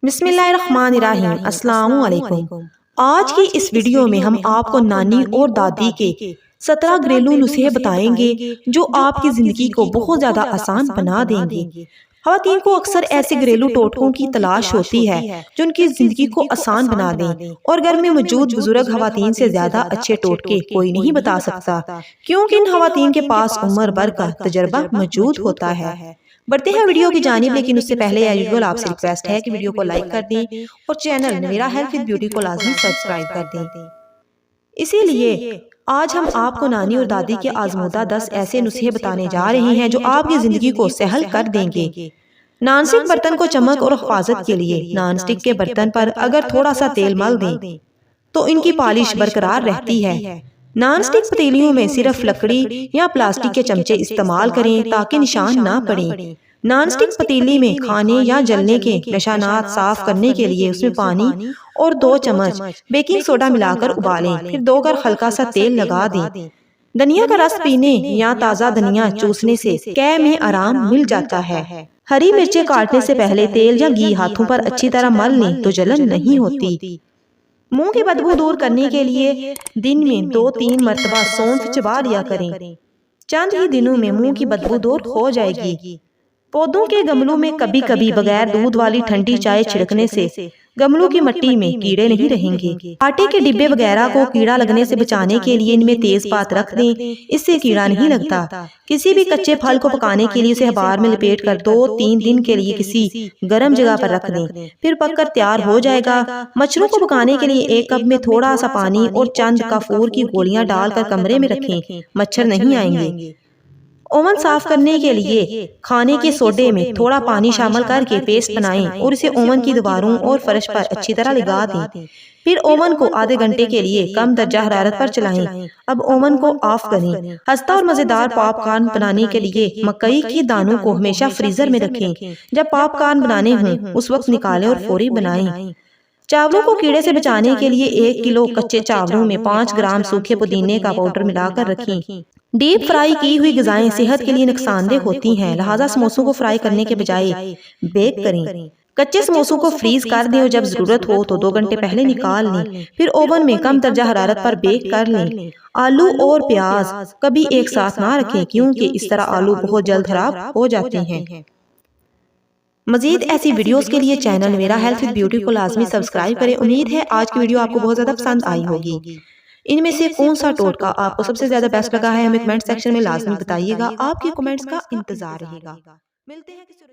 बिस्मिल्लाहिर्रहमानिर्रहीम, अस्सलामु अलैकुम। आज की इस वीडियो में हम आपको नानी और दादी के 17 घरेलू नुस्खे बताएंगे जो आपकी जिंदगी को बहुत ज्यादा आसान बना देंगे। खवातीन को अक्सर ऐसे घरेलू टोटकों की तलाश होती है जो उनकी जिंदगी को आसान बना दें, और घर में मौजूद बुजुर्ग खवातीन से ज्यादा अच्छे टोटके कोई नहीं बता सकता, क्योंकि इन खवातीन के पास उम्र भर का तजर्बा मौजूद होता है। बढ़ते हैं वीडियो की जानिब, लेकिन उससे पहले एज यूजुअल आपसे रिक्वेस्ट है कि वीडियो को लाइक कर दें और चैनल मेरा हेल्थ विद ब्यूटी को लाजमी सब्सक्राइब कर दें। इसीलिए आज हम आपको नानी और दादी के आजमूदा 10 ऐसे नुस्खे बताने जा रहे हैं जो आपकी जिंदगी को सहल कर देंगे। नॉनस्टिक बर्तन को चमक और हिफाजत के लिए नॉनस्टिक के बर्तन पर अगर थोड़ा सा तेल मल दें तो इनकी पॉलिश बरकरार रहती है। नॉनस्टिक पतीलियों में सिर्फ लकड़ी या प्लास्टिक के चमचे इस्तेमाल करें ताकि निशान ना पड़े। नॉनस्टिक पतीली में खाने या जलने के निशानात साफ करने के लिए उसमें पानी और 2 चम्मच बेकिंग सोडा मिलाकर उबालें, फिर 2 बार हल्का सा तेल लगा दें। धनिया का रस पीने या ताज़ा धनिया चूसने से कै में आराम मिल जाता है। हरी मिर्चें काटने से पहले तेल या घी हाथों पर अच्छी तरह मल लें तो जलन नहीं होती। मुंह की बदबू दूर करने के लिए दिन में 2-3 मरतबा सौंफ चबा लिया करें। चंद ही दिनों में मुंह की बदबू दूर हो जाएगी। पौधों के गमलों में कभी कभी बगैर दूध वाली ठंडी चाय छिड़कने से गमलों की मिट्टी में कीड़े नहीं रहेंगे। आटे के डिब्बे वगैरह को कीड़ा लगने से बचाने के लिए इनमें तेज पात रख दें, इससे कीड़ा नहीं लगता। किसी भी कच्चे फल को पकाने के लिए उसे अखबार में लपेट कर 2-3 दिन के लिए किसी गर्म जगह पर रख दें, फिर पककर तैयार हो जाएगा। मच्छरों को पकाने के लिए 1 कप में थोड़ा सा पानी और चंद कफूर की गोलियां डालकर कमरे में रखें, मच्छर नहीं आएंगे। ओवन साफ करने के लिए खाने के सोडे में थोड़ा पानी शामिल करके पेस्ट बनाएं और इसे ओवन की दीवारों और फर्श पर अच्छी तरह लगा दें। फिर ओवन को आधे घंटे के लिए कम दर्जा हरारत पर चलाएं। अब ओवन को ऑफ करें। खस्ता और मजेदार पॉपकॉर्न बनाने के लिए मकई के दानों को हमेशा फ्रीजर में रखें। जब पॉपकॉर्न बनाने हों उस वक्त निकालें और फौरी बनाएं। चावलों को कीड़े से बचाने के लिए 1 किलो कच्चे चावलों में 5 ग्राम सूखे पुदीने का पाउडर मिलाकर रखें। डीप फ्राई की हुई ग़िज़ाएं सेहत के लिए नुकसानदेह होती हैं, लिहाजा समोसों को फ्राई करने के बजाय बेक करें। कच्चे समोसों को फ्रीज कर दें और जब जरूरत हो तो 2 घंटे पहले निकाल लें, फिर ओवन में कम दर्जा हरारत पर बेक कर लें। आलू और प्याज कभी एक साथ ना रखें, क्योंकि इस तरह आलू बहुत जल्द खराब हो जाते हैं। मजीद ऐसी वीडियोस के लिए चैनल मेरा हेल्थ विद ब्यूटी को लाजमी सब्सक्राइब करें। उम्मीद है आज की वीडियो आपको बहुत ज्यादा पसंद आई होगी। इनमें से कौन सा टोटका आपको सबसे ज्यादा बेस्ट लगा है हमें कमेंट सेक्शन में लाजमी बताइएगा। आपके कमेंट्स का इंतजार रहेगा। मिलते हैं किसी